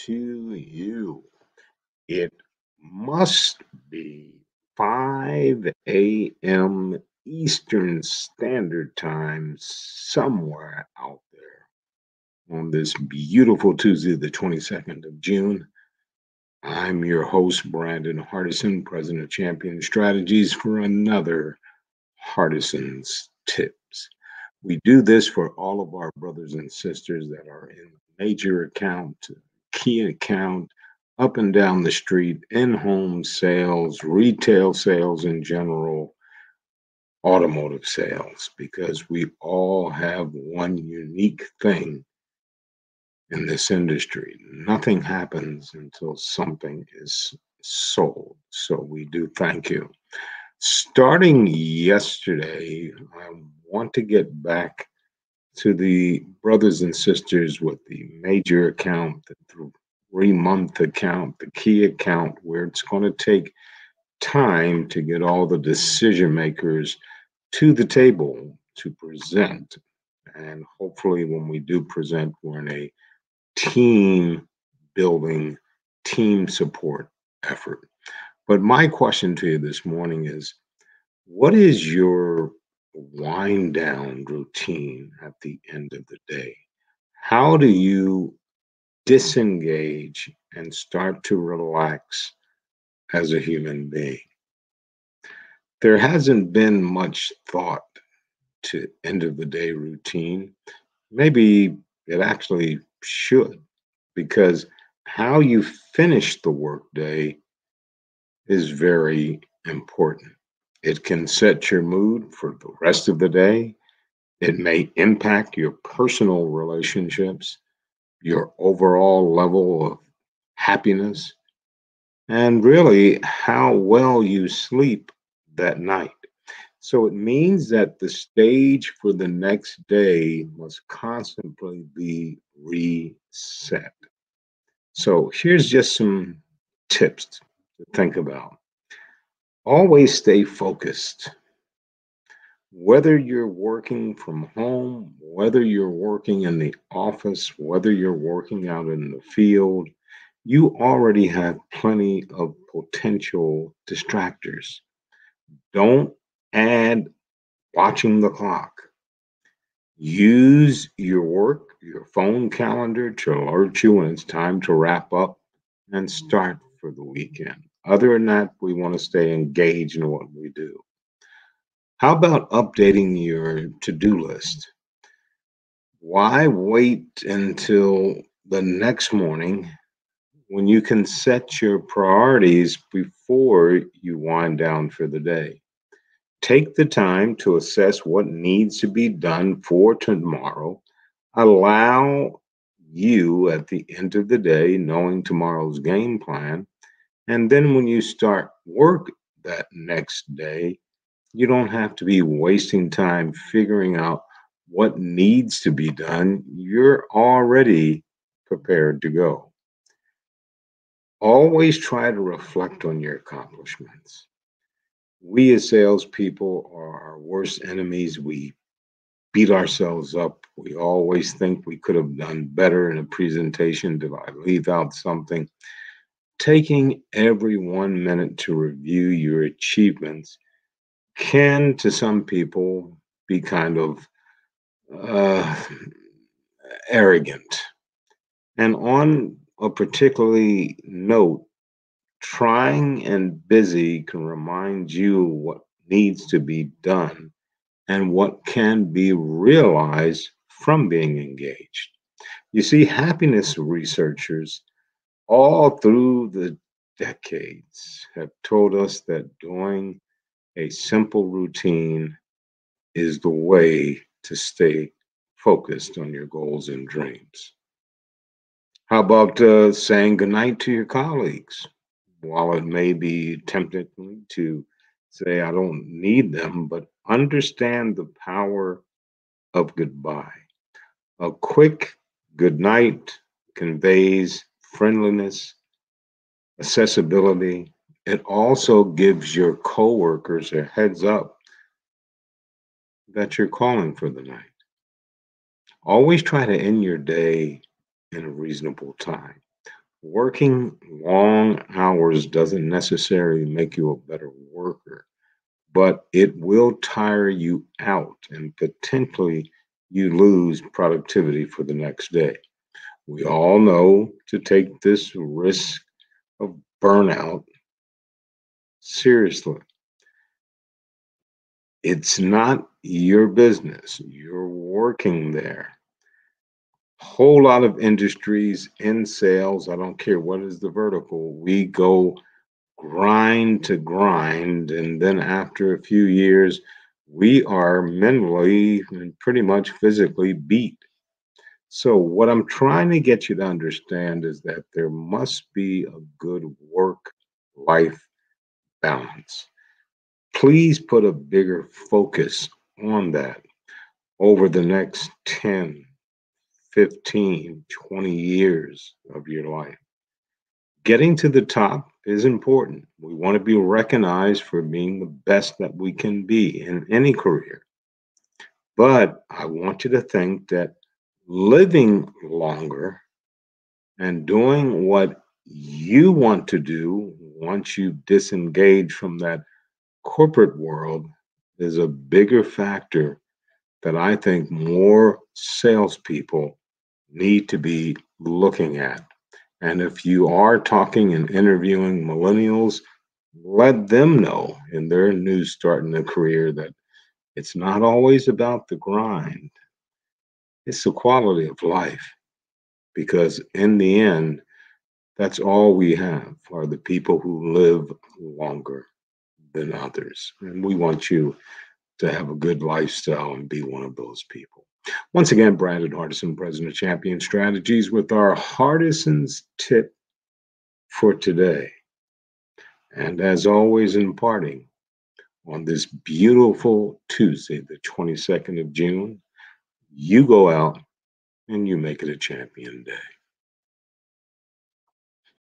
to you. It must be 5 a.m. Eastern Standard Time somewhere out there on this beautiful Tuesday, the 22nd of June. I'm your host, Brandon Hardison, President of Champion Strategies, for another Hardison'S Tips. We do this for all of our brothers and sisters that are in major account, key account, up and down the street, in home sales, retail sales in general, automotive sales, because we all have one unique thing in this industry. Nothing happens until something is sold. So we do thank you. Starting yesterday, I want to get back to the brothers and sisters with the major account, the 3 month account, the key account, where it's going to take time to get all the decision makers to the table to present. And hopefully, when we do present, we're in a team building, team support effort. But my question to you this morning is, what is your wind down routine at the end of the day? How do you disengage and start to relax as a human being? There hasn't been much thought to end of the day routine. Maybe it actually should, because how you finish the workday is very important. It can set your mood for the rest of the day. It may impact your personal relationships, your overall level of happiness, and really how well you sleep that night. So it means that the stage for the next day must constantly be reset. So here's just some tips to think about. Always stay focused. Whether you're working from home, whether you're working in the office, whether you're working out in the field, you already have plenty of potential distractors. Don't add watching the clock. Use your work, your phone calendar to alert you when it's time to wrap up and start for the weekend. Other than that, we want to stay engaged in what we do. How about updating your to do list? Why wait until the next morning when you can set your priorities before you wind down for the day? Take the time to assess what needs to be done for tomorrow. Allow you at the end of the day, knowing tomorrow's game plan. And then when you start work that next day, you don't have to be wasting time figuring out what needs to be done. You're already prepared to go. Always try to reflect on your accomplishments. We as salespeople are our worst enemies. We beat ourselves up. We always think we could have done better in a presentation. Did I leave out something? Taking every 1 minute to review your achievements can, to some people, be kind of uh, arrogant. And on a particularly note, trying and busy can remind you what needs to be done and what can be realized from being engaged. You see, happiness researchers all through the decades have told us that doing a simple routine is the way to stay focused on your goals and dreams. How about saying goodnight to your colleagues? While it may be tempting to say, I don't need them, but understand the power of goodbye. A quick goodnight conveys friendliness, accessibility. It also gives your coworkers a heads up that you're calling for the night. Always try to end your day in a reasonable time. Working long hours doesn't necessarily make you a better worker, but it will tire you out and potentially you lose productivity for the next day. We all know to take this risk of burnout seriously. It's not your business. You're working there. Whole lot of industries in sales, I don't care what is the vertical, we go grind to grind. And then after a few years, we are mentally and pretty much physically beat. So, what I'm trying to get you to understand is that there must be a good work life balance. Please put a bigger focus on that over the next 10, 15, 20 years of your life. Getting to the top is important. We want to be recognized for being the best that we can be in any career. But I want you to think that living longer and doing what you want to do once you disengage from that corporate world is a bigger factor that I think more salespeople need to be looking at. And if you are talking and interviewing millennials, let them know in their new start in their career that it's not always about the grind, it's the quality of life. Because in the end, that's all we have are the people who live longer than others. And we want you to have a good lifestyle and be one of those people. Once again, Brandon Hardison, President of Champion Strategies, with our Hardison's tip for today. And as always, in parting, on this beautiful Tuesday, the 22nd of June, you go out and you make it a champion day.